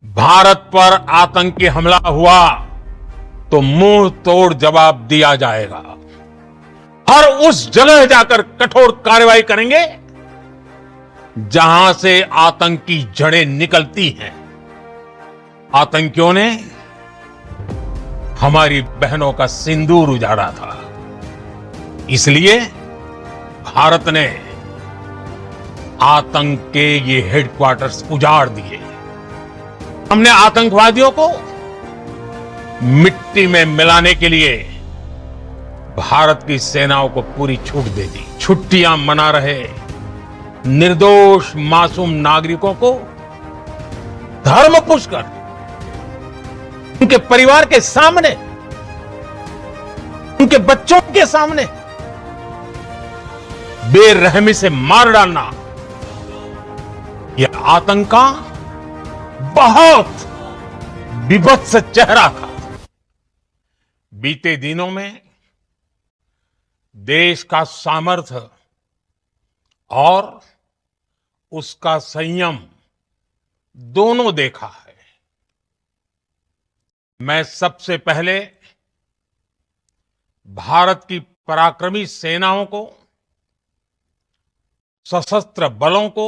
भारत पर आतंकी हमला हुआ तो मुंह तोड़ जवाब दिया जाएगा और उस जगह जाकर कठोर कार्रवाई करेंगे जहां से आतंक की जड़ें निकलती हैं। आतंकियों ने हमारी बहनों का सिंदूर उजाड़ा था, इसलिए भारत ने आतंक के ये हेडक्वार्टर्स उजाड़ दिए। हमने आतंकवादियों को मिट्टी में मिलाने के लिए भारत की सेनाओं को पूरी छूट दे दी। छुट्टियां मना रहे निर्दोष मासूम नागरिकों को धर्म पुष्कर उनके परिवार के सामने, उनके बच्चों के सामने बेरहमी से मार डालना, यह आतंक का बहुत विभत्स चेहरा था। बीते दिनों में देश का सामर्थ्य और उसका संयम दोनों देखा है। मैं सबसे पहले भारत की पराक्रमी सेनाओं को, सशस्त्र बलों को,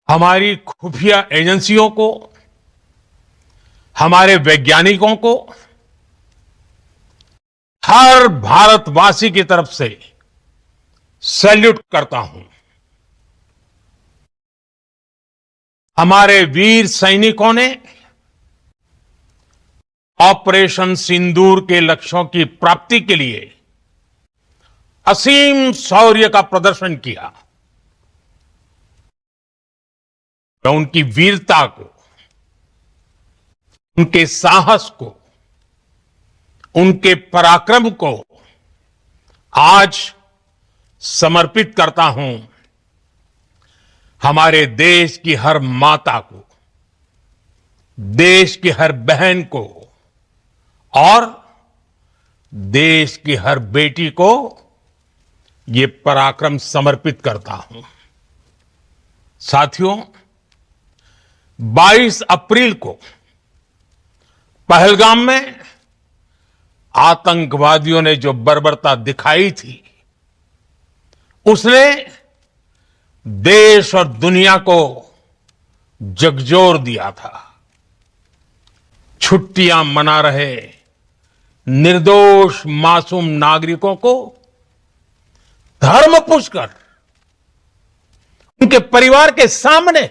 हमारी खुफिया एजेंसियों को, हमारे वैज्ञानिकों को, हर भारतवासी की तरफ से सैल्यूट करता हूं। हमारे वीर सैनिकों ने ऑपरेशन सिंदूर के लक्ष्यों की प्राप्ति के लिए असीम शौर्य का प्रदर्शन किया। मैं उनकी वीरता को, उनके साहस को, उनके पराक्रम को आज समर्पित करता हूं हमारे देश की हर माता को, देश की हर बहन को और देश की हर बेटी को ये पराक्रम समर्पित करता हूं। साथियों, 22 अप्रैल को पहलगाम में आतंकवादियों ने जो बर्बरता दिखाई थी, उसने देश और दुनिया को झकझोर दिया था। छुट्टियां मना रहे निर्दोष मासूम नागरिकों को धर्म पुष्कर उनके परिवार के सामने,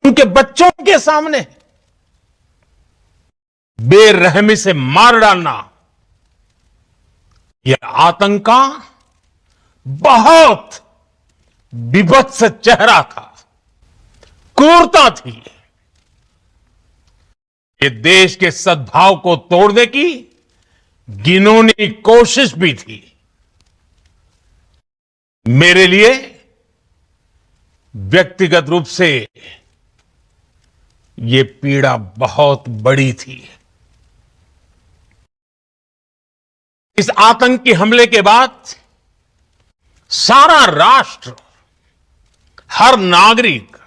उनके बच्चों के सामने बेरहमी से मार डालना, यह आतंक का बहुत विभत्स चेहरा था, क्रूरता थी। ये देश के सद्भाव को तोड़ने की घिनौनी कोशिश भी थी। मेरे लिए व्यक्तिगत रूप से ये पीड़ा बहुत बड़ी थी। इस आतंकी हमले के बाद सारा राष्ट्र, हर नागरिक,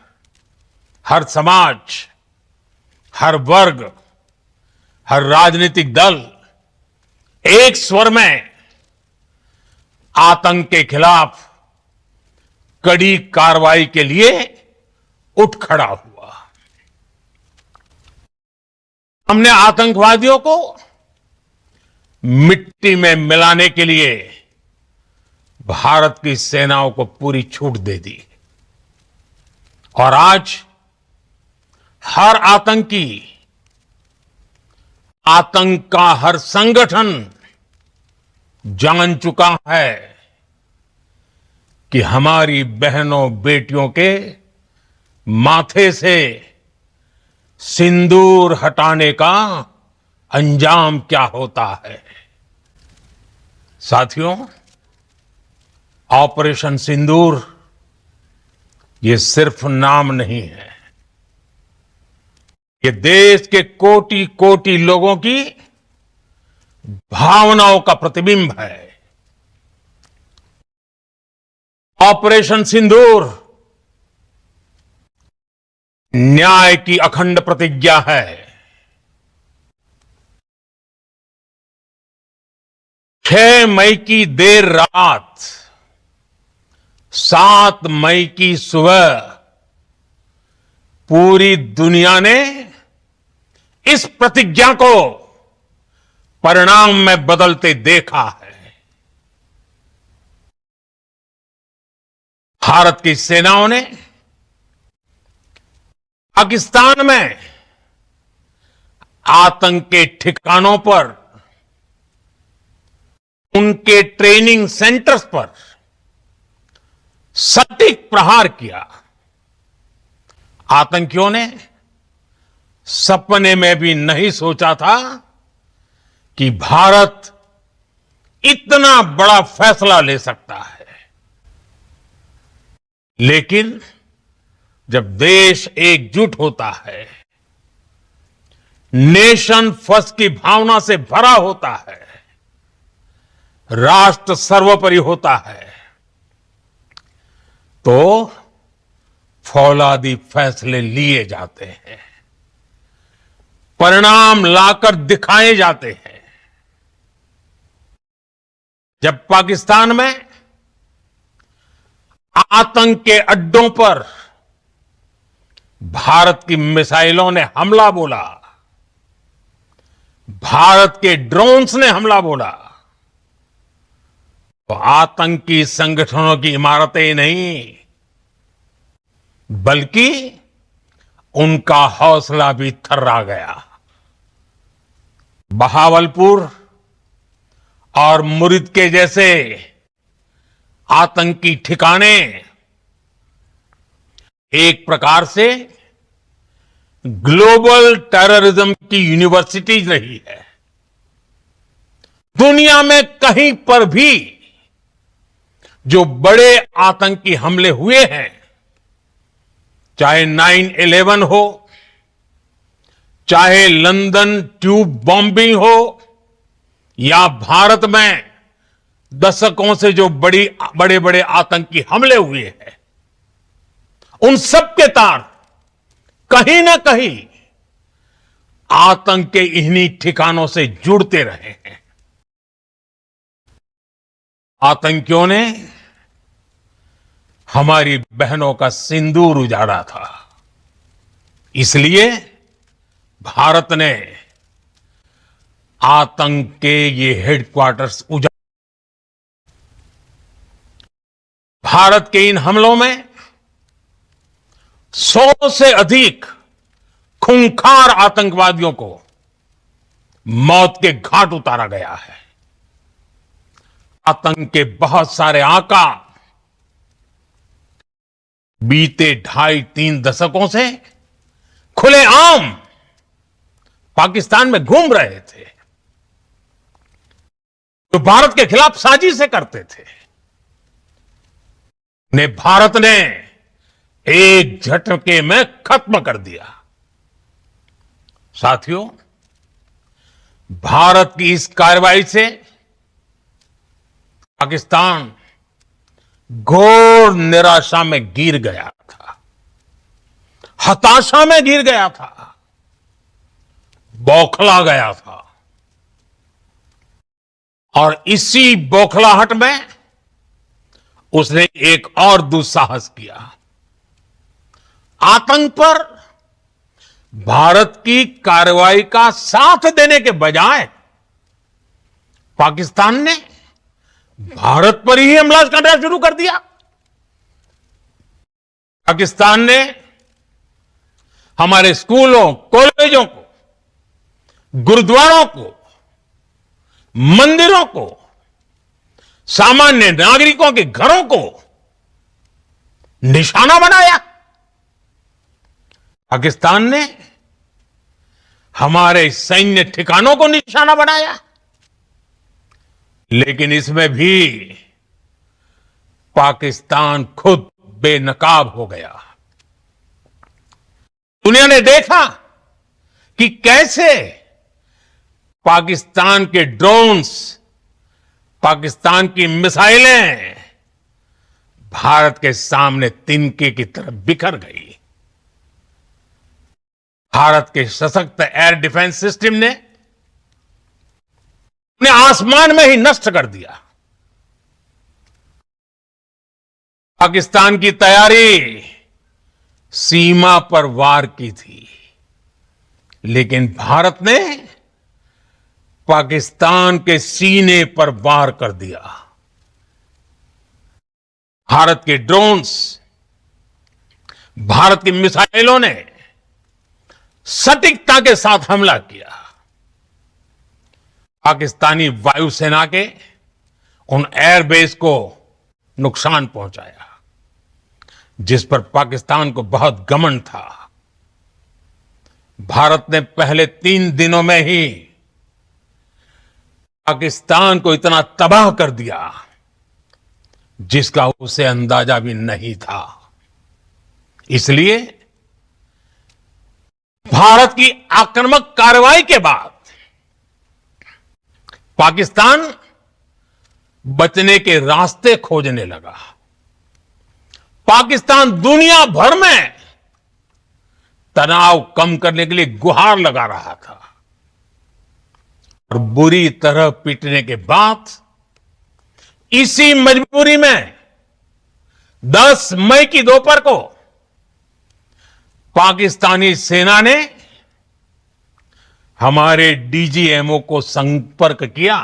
हर समाज, हर वर्ग, हर राजनीतिक दल एक स्वर में आतंक के खिलाफ कड़ी कार्रवाई के लिए उठ खड़ा हुआ। हमने आतंकवादियों को मिट्टी में मिलाने के लिए भारत की सेनाओं को पूरी छूट दे दी और आज हर आतंकी, आतंक का हर संगठन जान चुका है कि हमारी बहनों बेटियों के माथे से सिंदूर हटाने का अंजाम क्या होता है। साथियों, ऑपरेशन सिंदूर ये सिर्फ नाम नहीं है, ये देश के कोटि कोटि लोगों की भावनाओं का प्रतिबिंब है। ऑपरेशन सिंदूर न्याय की अखंड प्रतिज्ञा है। 6 मई की देर रात, 7 मई की सुबह पूरी दुनिया ने इस प्रतिज्ञा को परिणाम में बदलते देखा है। भारत की सेनाओं ने पाकिस्तान में आतंक के ठिकानों पर, उनके ट्रेनिंग सेंटर्स पर सटीक प्रहार किया। आतंकियों ने सपने में भी नहीं सोचा था कि भारत इतना बड़ा फैसला ले सकता है। लेकिन जब देश एकजुट होता है, नेशन फर्स्ट की भावना से भरा होता है, राष्ट्र सर्वोपरि होता है, तो फौलादी फैसले लिए जाते हैं, परिणाम लाकर दिखाए जाते हैं। जब पाकिस्तान में आतंक के अड्डों पर भारत की मिसाइलों ने हमला बोला, भारत के ड्रोन्स ने हमला बोला, तो आतंकी संगठनों की इमारतें नहीं, बल्कि उनका हौसला भी थर्रा गया। बहावलपुर और मुरिद के जैसे आतंकी ठिकाने एक प्रकार से ग्लोबल टेररिज्म की यूनिवर्सिटीज रही है। दुनिया में कहीं पर भी जो बड़े आतंकी हमले हुए हैं, चाहे 9/11 हो, चाहे लंदन ट्यूब बॉम्बिंग हो, या भारत में दशकों से जो बड़े बड़े आतंकी हमले हुए हैं, उन सब के तार कहीं ना कहीं आतंक के इन्हीं ठिकानों से जुड़ते रहे हैं। आतंकियों ने हमारी बहनों का सिंदूर उजाड़ा था, इसलिए भारत ने आतंक के ये हेडक्वार्टर्स उजाड़। भारत के इन हमलों में 100 से अधिक खूंखार आतंकवादियों को मौत के घाट उतारा गया है। आतंक के बहुत सारे आका बीते 2.5-3 दशकों से खुलेआम पाकिस्तान में घूम रहे थे, जो भारत के खिलाफ साजिशें करते थे। उन्हें भारत ने एक झटके में खत्म कर दिया। साथियों, भारत की इस कार्रवाई से पाकिस्तान घोर निराशा में गिर गया था, हताशा में गिर गया था, बौखला गया था। और इसी बौखलाहट में उसने एक और दुस्साहस किया। आतंक पर भारत की कार्रवाई का साथ देने के बजाय पाकिस्तान ने भारत पर ही हमला करना शुरू कर दिया। पाकिस्तान ने हमारे स्कूलों, कॉलेजों को, गुरुद्वारों को, मंदिरों को, सामान्य नागरिकों के घरों को निशाना बनाया। पाकिस्तान ने हमारे सैन्य ठिकानों को निशाना बनाया। लेकिन इसमें भी पाकिस्तान खुद बेनकाब हो गया। दुनिया ने देखा कि कैसे पाकिस्तान के ड्रोन्स, पाकिस्तान की मिसाइलें भारत के सामने तिनके की तरह बिखर गई। भारत के सशक्त एयर डिफेंस सिस्टम ने उन्हें आसमान में ही नष्ट कर दिया। पाकिस्तान की तैयारी सीमा पर वार की थी, लेकिन भारत ने पाकिस्तान के सीने पर वार कर दिया। भारत के ड्रोन्स, भारत की मिसाइलों ने सटीकता के साथ हमला किया। पाकिस्तानी वायुसेना के उन एयरबेस को नुकसान पहुंचाया, जिस पर पाकिस्तान को बहुत घमंड था। भारत ने पहले 3 दिनों में ही पाकिस्तान को इतना तबाह कर दिया जिसका उसे अंदाजा भी नहीं था। इसलिए भारत की आक्रामक कार्रवाई के बाद पाकिस्तान बचने के रास्ते खोजने लगा। पाकिस्तान दुनिया भर में तनाव कम करने के लिए गुहार लगा रहा था और बुरी तरह पीटने के बाद इसी मजबूरी में 10 मई की दोपहर को पाकिस्तानी सेना ने हमारे डीजीएमओ को संपर्क किया।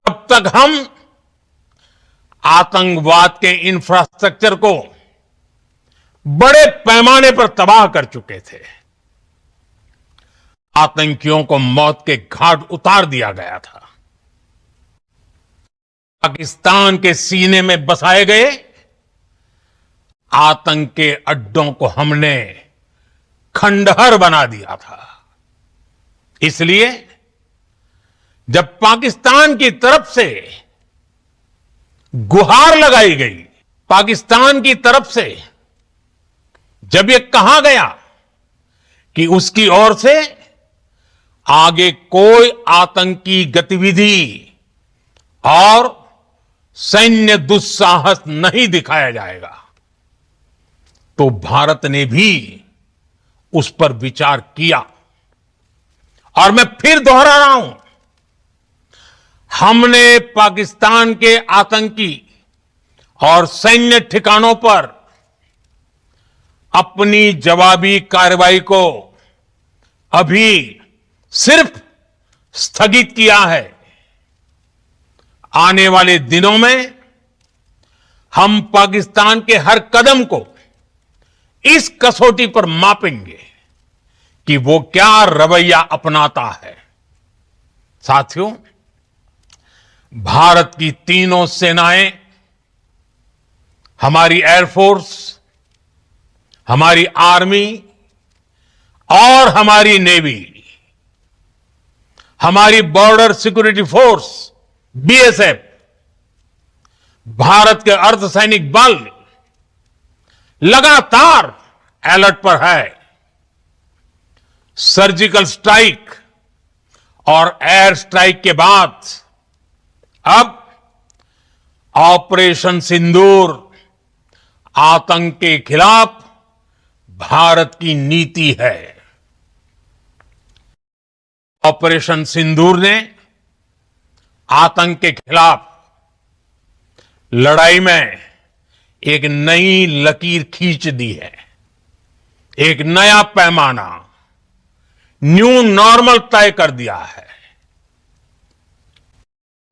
तब तक हम आतंकवाद के इंफ्रास्ट्रक्चर को बड़े पैमाने पर तबाह कर चुके थे। आतंकियों को मौत के घाट उतार दिया गया था। पाकिस्तान के सीने में बसाए गए आतंक के अड्डों को हमने खंडहर बना दिया था। इसलिए जब पाकिस्तान की तरफ से गुहार लगाई गई, पाकिस्तान की तरफ से जब यह कहा गया कि उसकी ओर से आगे कोई आतंकी गतिविधि और सैन्य दुस्साहस नहीं दिखाया जाएगा, तो भारत ने भी उस पर विचार किया। और मैं फिर दोहरा रहा हूं, हमने पाकिस्तान के आतंकी और सैन्य ठिकानों पर अपनी जवाबी कार्रवाई को अभी सिर्फ स्थगित किया है। आने वाले दिनों में हम पाकिस्तान के हर कदम को इस कसौटी पर मापेंगे कि वो क्या रवैया अपनाता है। साथियों, भारत की तीनों सेनाएं, हमारी एयरफोर्स, हमारी आर्मी और हमारी नेवी, हमारी border security force BSF, Bharat के अर्धसैनिक बल लगातार अलर्ट पर है। सर्जिकल स्ट्राइक और एयर स्ट्राइक के बाद अब ऑपरेशन सिंदूर आतंक के खिलाफ भारत की नीति है। ऑपरेशन सिंदूर ने आतंक के खिलाफ लड़ाई में एक नई लकीर खींच दी है। एक नया पैमाना, न्यू नॉर्मल तय कर दिया है।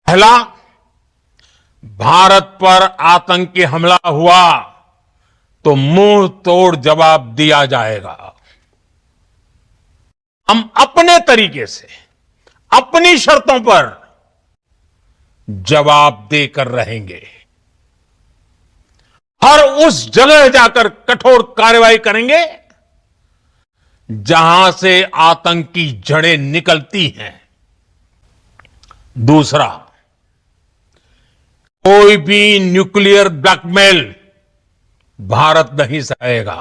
पहला, भारत पर आतंकी हमला हुआ तो मुंह तोड़ जवाब दिया जाएगा। हम अपने तरीके से, अपनी शर्तों पर जवाब देकर रहेंगे। हर उस जगह जाकर कठोर कार्रवाई करेंगे जहां से आतंक की जड़ें निकलती हैं। दूसरा, कोई भी न्यूक्लियर ब्लैकमेल भारत नहीं सहेगा।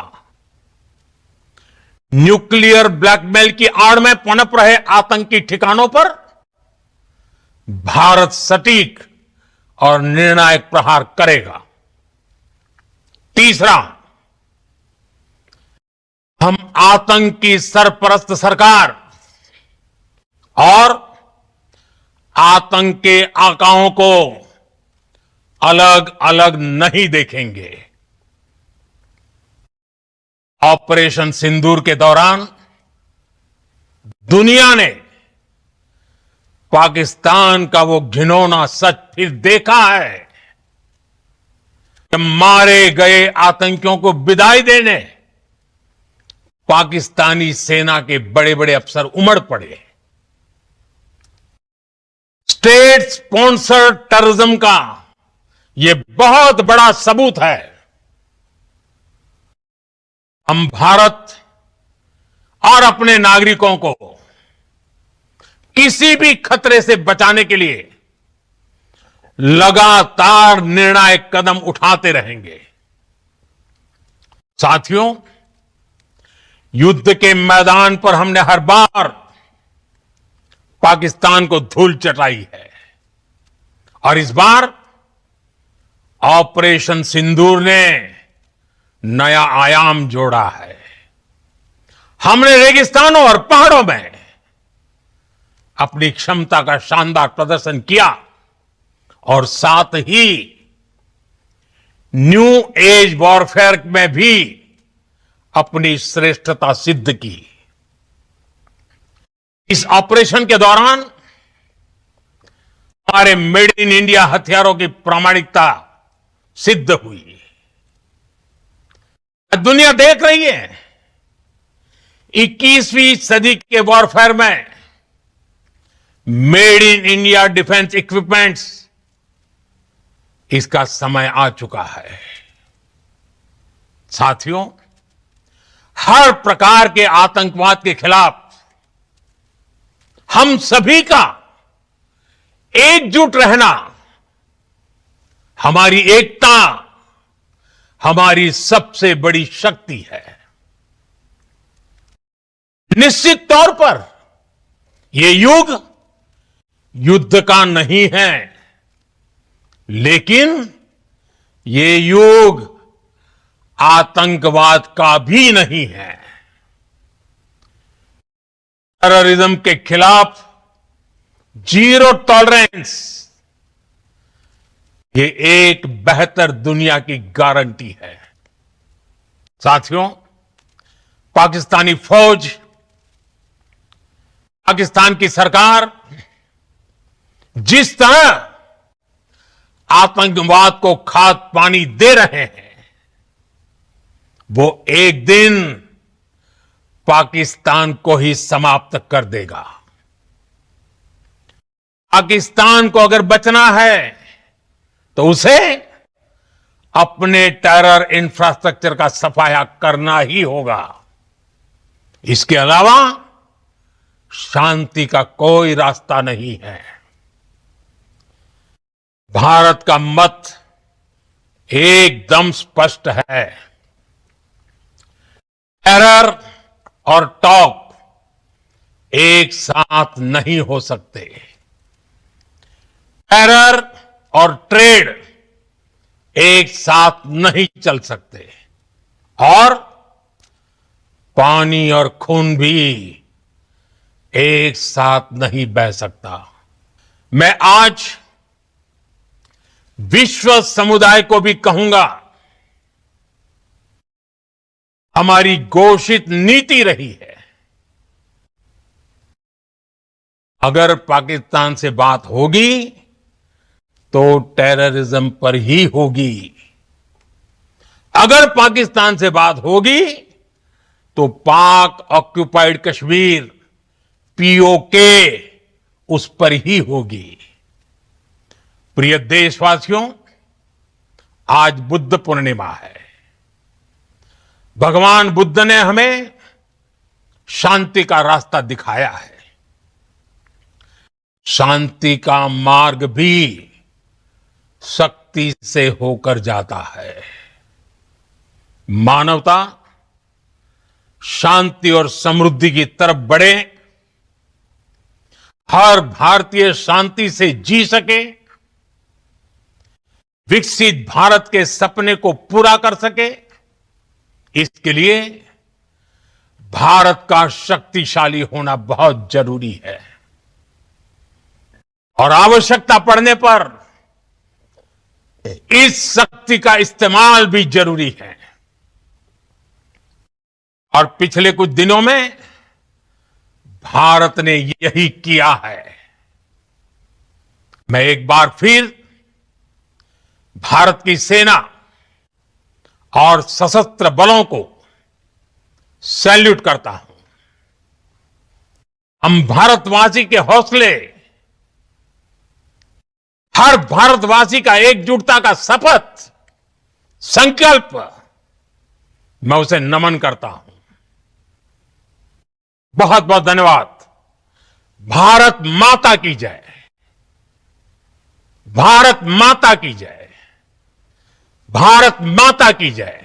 न्यूक्लियर ब्लैकमेल की आड़ में पनप रहे आतंकी ठिकानों पर भारत सटीक और निर्णायक प्रहार करेगा। तीसरा, हम आतंक की सरपरस्त सरकार और आतंक के आकाओं को अलग अलग नहीं देखेंगे। ऑपरेशन सिंदूर के दौरान दुनिया ने पाकिस्तान का वो घिनौना सच फिर देखा है कि मारे गए आतंकियों को विदाई देने पाकिस्तानी सेना के बड़े बड़े अफसर उमड़ पड़े। स्टेट स्पॉन्सर्ड टेररिज्म का यह बहुत बड़ा सबूत है। हम भारत और अपने नागरिकों को किसी भी खतरे से बचाने के लिए लगातार निर्णायक कदम उठाते रहेंगे। साथियों, युद्ध के मैदान पर हमने हर बार पाकिस्तान को धूल चटाई है और इस बार ऑपरेशन सिंदूर ने नया आयाम जोड़ा है। हमने रेगिस्तानों और पहाड़ों में अपनी क्षमता का शानदार प्रदर्शन किया और साथ ही न्यू एज वॉरफेयर में भी अपनी श्रेष्ठता सिद्ध की। इस ऑपरेशन के दौरान हमारे मेड इन इंडिया हथियारों की प्रामाणिकता सिद्ध हुई। दुनिया देख रही है 21वीं सदी के वॉरफेयर में made in India defence equipments, इसका समय आ चुका है। साथियों, हर प्रकार के आतंकवाद के खिलाफ हम सभी का एकजुट रहना, हमारी एकता हमारी सबसे बड़ी शक्ति है। निश्चित तौर पर यह युग युद्ध का नहीं है, लेकिन ये युग आतंकवाद का भी नहीं है। टेररिज्म के खिलाफ जीरो टॉलरेंस, ये एक बेहतर दुनिया की गारंटी है। साथियों, पाकिस्तानी फौज, पाकिस्तान की सरकार जिस तरह आतंकवाद को खाद पानी दे रहे हैं, वो एक दिन पाकिस्तान को ही समाप्त कर देगा। पाकिस्तान को अगर बचना है तो उसे अपने टेरर इंफ्रास्ट्रक्चर का सफाया करना ही होगा। इसके अलावा शांति का कोई रास्ता नहीं है। भारत का मत एकदम स्पष्ट है। टेरर और टॉक एक साथ नहीं हो सकते। टेरर और ट्रेड एक साथ नहीं चल सकते और पानी और खून भी एक साथ नहीं बह सकता। मैं आज विश्व समुदाय को भी कहूंगा, हमारी घोषित नीति रही है, अगर पाकिस्तान से बात होगी तो टेररिज्म पर ही होगी। अगर पाकिस्तान से बात होगी तो पाक ऑक्युपाइड कश्मीर, पीओके, उस पर ही होगी। प्रिय देशवासियों, आज बुद्ध पूर्णिमा है। भगवान बुद्ध ने हमें शांति का रास्ता दिखाया है। शांति का मार्ग भी शक्ति से होकर जाता है। मानवता शांति और समृद्धि की तरफ बढ़े, हर भारतीय शांति से जी सके, विकसित भारत के सपने को पूरा कर सके, इसके लिए भारत का शक्तिशाली होना बहुत जरूरी है और आवश्यकता पड़ने पर इस शक्ति का इस्तेमाल भी जरूरी है। और पिछले कुछ दिनों में भारत ने यही किया है। मैं एक बार फिर भारत की सेना और सशस्त्र बलों को सैल्यूट करता हूं। हम भारतवासी के हौसले, हर भारतवासी का एकजुटता का शपथ, संकल्प, मैं उसे नमन करता हूं। बहुत बहुत धन्यवाद। भारत माता की जय। भारत माता की जय। भारत माता की जय।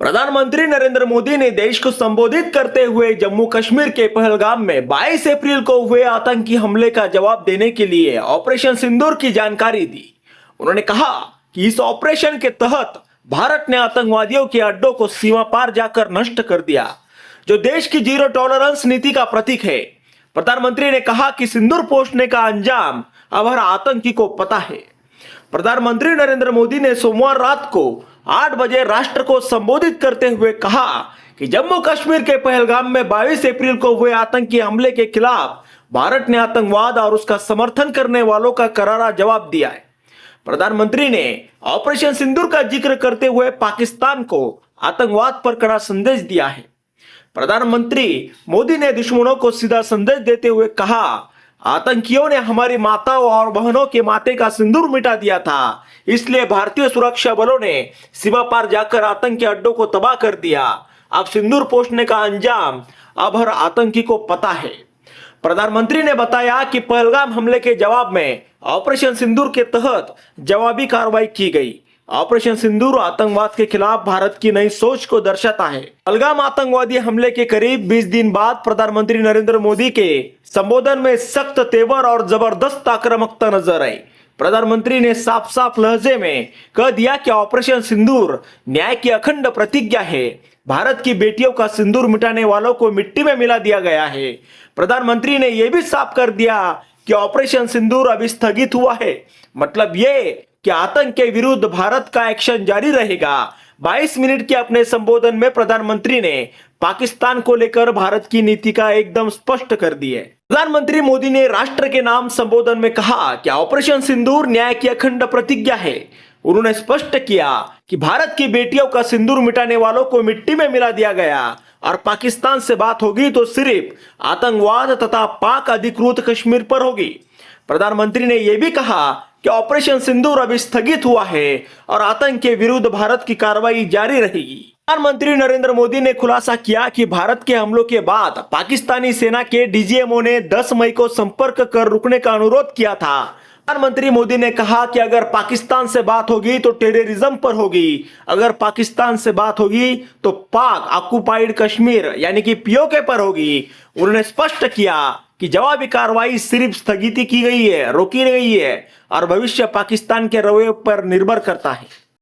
प्रधानमंत्री नरेंद्र मोदी ने देश को संबोधित करते हुए जम्मू कश्मीर के पहलगाम में 22 अप्रैल को हुए आतंकी हमले का जवाब देने के लिए ऑपरेशन सिंदूर की जानकारी दी। उन्होंने कहा कि इस ऑपरेशन के तहत भारत ने आतंकवादियों के अड्डों को सीमा पार जाकर नष्ट कर दिया, जो देश की जीरो टॉलरेंस नीति का प्रतीक है। प्रधानमंत्री ने कहा कि सिंदूर पोषने का अंजाम अब हर आतंकी को पता है। प्रधानमंत्री नरेंद्र मोदी ने सोमवार रात को 8 बजे राष्ट्र को संबोधित करते हुए कहा कि जम्मू कश्मीर के पहलगाम में 22 अप्रैल को हुए आतंकी हमले के खिलाफ भारत ने आतंकवाद और उसका समर्थन करने वालों का करारा जवाब दिया है। प्रधानमंत्री ने ऑपरेशन सिंदूर का जिक्र करते हुए पाकिस्तान को आतंकवाद पर कड़ा संदेश दिया है। प्रधानमंत्री मोदी ने दुश्मनों को सीधा संदेश देते हुए कहा, आतंकियों ने हमारी माताओं और बहनों के माथे का सिंदूर मिटा दिया था, इसलिए भारतीय सुरक्षा बलों ने सीमा पार जाकर आतंकी अड्डों को तबाह कर दिया। अब सिंदूर पोषने का अंजाम अब हर आतंकी को पता है। प्रधानमंत्री ने बताया कि पहलगाम हमले के जवाब में ऑपरेशन सिंदूर के तहत जवाबी कार्रवाई की गई। ऑपरेशन सिंदूर आतंकवाद के खिलाफ भारत की नई सोच को दर्शाता है। पहलगाम आतंकवादी हमले के करीब 20 दिन बाद प्रधानमंत्री नरेंद्र मोदी के संबोधन में सख्त तेवर और जबरदस्त आक्रामकता नजर आई। प्रधानमंत्री ने साफ साफ लहजे में कह दिया कि ऑपरेशन सिंदूर न्याय की अखंड प्रतिज्ञा है। भारत की बेटियों का सिंदूर मिटाने वालों को मिट्टी में मिला दिया गया है। प्रधानमंत्री ने यह भी साफ कर दिया कि ऑपरेशन सिंदूर अभी स्थगित हुआ है, मतलब ये कि आतंक के विरुद्ध भारत का एक्शन जारी रहेगा। 22 मिनट के अपने संबोधन में प्रधानमंत्री ने पाकिस्तान को लेकर भारत की नीति का एकदम स्पष्ट कर दी है। प्रधानमंत्री मोदी ने राष्ट्र के नाम संबोधन में कहा कि ऑपरेशन सिंदूर न्याय की अखंड प्रतिज्ञा है। उन्होंने स्पष्ट किया कि भारत की बेटियों का सिंदूर मिटाने वालों को मिट्टी में मिला दिया गया और पाकिस्तान से बात होगी तो सिर्फ आतंकवाद तथा पाक अधिकृत कश्मीर पर होगी। प्रधानमंत्री ने यह भी कहा कि ऑपरेशन सिंदूर अभी स्थगित हुआ है और आतंक के विरुद्ध भारत की कार्रवाई जारी रहेगी। प्रधानमंत्री नरेंद्र मोदी ने खुलासा किया कि भारत के हमलों के बाद पाकिस्तानी सेना के डीजीएमओ ने 10 मई को संपर्क कर रुकने का अनुरोध किया था। प्रधानमंत्री मोदी ने कहा कि अगर पाकिस्तान से बात होगी तो टेररिज्म पर होगी, अगर पाकिस्तान से बात होगी तो पाक ऑक्युपाइड कश्मीर यानी कि पीओके पर होगी। उन्होंने स्पष्ट किया कि जवाबी कार्रवाई सिर्फ स्थगित की गई है, रोकी गई है और भविष्य पाकिस्तान के रवैये पर निर्भर करता है।